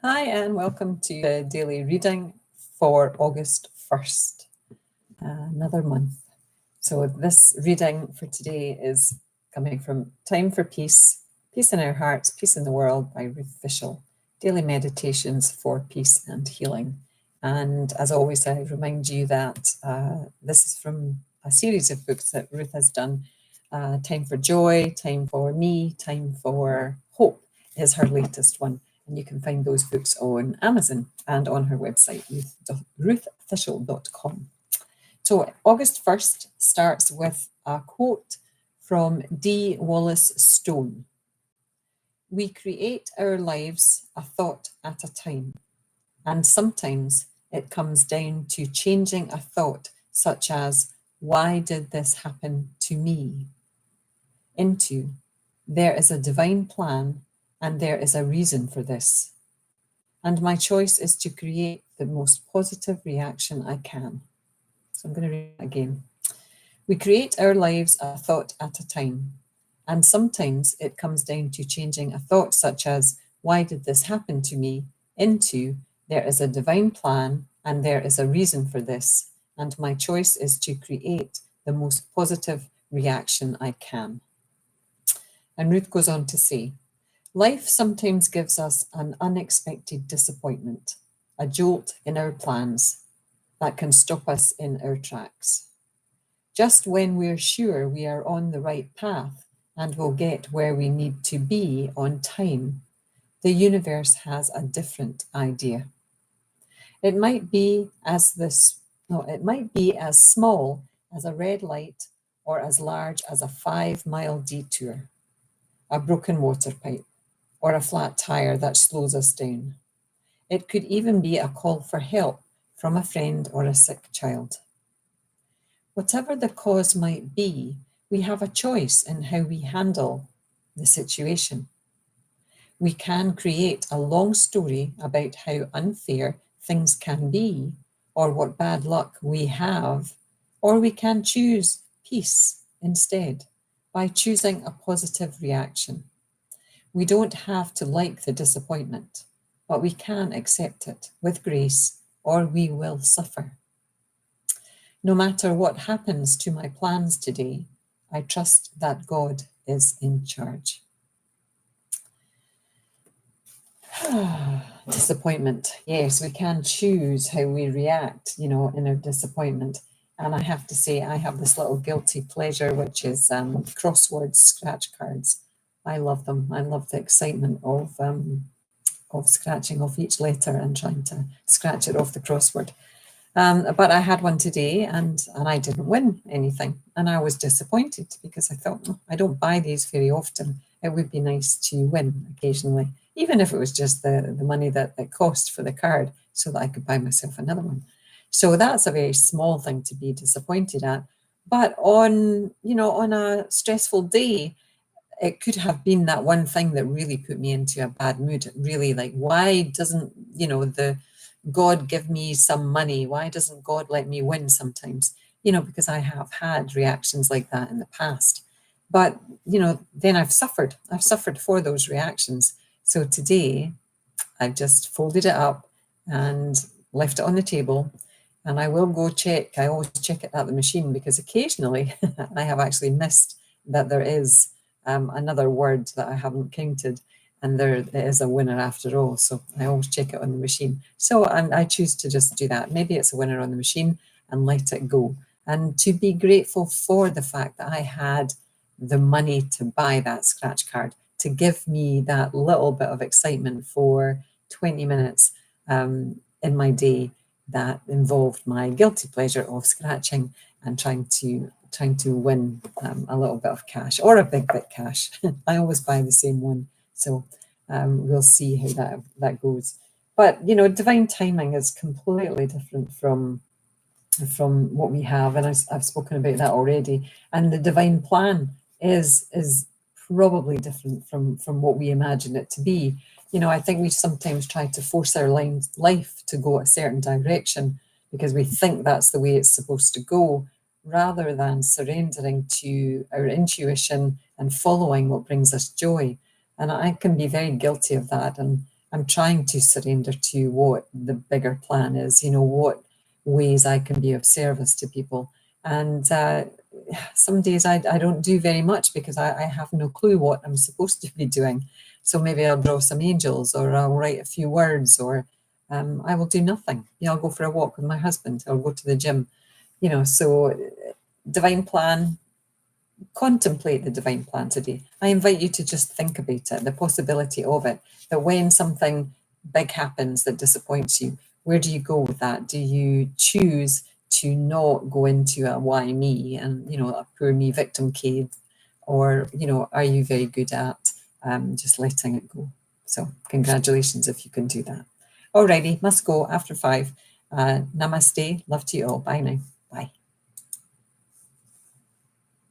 Hi, and welcome to the daily reading for August 1st, another month. So, this reading for today is coming from Time for Peace, Peace in Our Hearts, Peace in the World by Ruth Fishels, Daily Meditations for Peace and Healing. And as always, I remind you that this is from a series of books that Ruth has done. Time for Joy, Time for Me, Time for Hope is her latest one. And you can find those books on Amazon and on her website, ruthfishel.com. So August 1st starts with a quote from D. Wallace Stone. We create our lives a thought at a time, and sometimes it comes down to changing a thought such as, why did this happen to me? Into, there is a divine plan and there is a reason for this. And my choice is to create the most positive reaction I can. So I'm going to read that again. We create our lives a thought at a time. And sometimes it comes down to changing a thought such as, why did this happen to me? Into, there is a divine plan and there is a reason for this. And my choice is to create the most positive reaction I can. And Ruth goes on to say, life sometimes gives us an unexpected disappointment, a jolt in our plans that can stop us in our tracks. Just when we're sure we are on the right path and will get where we need to be on time, the universe has a different idea. It might be as small as a red light or as large as a 5-mile detour, a broken water pipe, or a flat tire that slows us down. It could even be a call for help from a friend or a sick child. Whatever the cause might be, we have a choice in how we handle the situation. We can create a long story about how unfair things can be, or what bad luck we have, or we can choose peace instead by choosing a positive reaction. We don't have to like the disappointment, but we can accept it with grace, or we will suffer. No matter what happens to my plans today, I trust that God is in charge. Disappointment. Yes, we can choose how we react, in our disappointment. And I have to say, I have this little guilty pleasure, which is crossword scratch cards. I love them. I love the excitement of scratching off each letter and trying to scratch it off the crossword. But I had one today and I didn't win anything. And I was disappointed because I thought, I don't buy these very often. It would be nice to win occasionally, even if it was just the money that it cost for the card so that I could buy myself another one. So that's a very small thing to be disappointed at. But on a stressful day, it could have been that one thing that really put me into a bad mood. Really, like, why doesn't, the God give me some money? Why doesn't God let me win sometimes? Because I have had reactions like that in the past. But, then I've suffered for those reactions. So today I've just folded it up and left it on the table. And I will go check. I always check it at the machine because occasionally I have actually missed that there is another word that I haven't counted, and there is a winner after all. So I always check it on the machine. So I choose to just do that. Maybe it's a winner on the machine and let it go. And to be grateful for the fact that I had the money to buy that scratch card, to give me that little bit of excitement for 20 minutes in my day that involved my guilty pleasure of scratching and trying to win a little bit of cash or a big bit cash. I always buy the same one, so we'll see how that goes. But divine timing is completely different from what we have, and I've spoken about that already. And the divine plan is probably different from what we imagine it to be. I think we sometimes try to force our life to go a certain direction because we think that's the way it's supposed to go, rather than surrendering to our intuition and following what brings us joy. And I can be very guilty of that. And I'm trying to surrender to what the bigger plan is, what ways I can be of service to people. And some days I don't do very much because I have no clue what I'm supposed to be doing. So maybe I'll draw some angels, or I'll write a few words, or I will do nothing. I'll go for a walk with my husband, or go to the gym. So divine plan, contemplate the divine plan today. I invite you to just think about it, the possibility of it, that when something big happens that disappoints you, where do you go with that? Do you choose to not go into a why me and, a poor me victim cave? Or, are you very good at just letting it go? So congratulations if you can do that. Alrighty, must go after 5. Namaste. Love to you all. Bye now.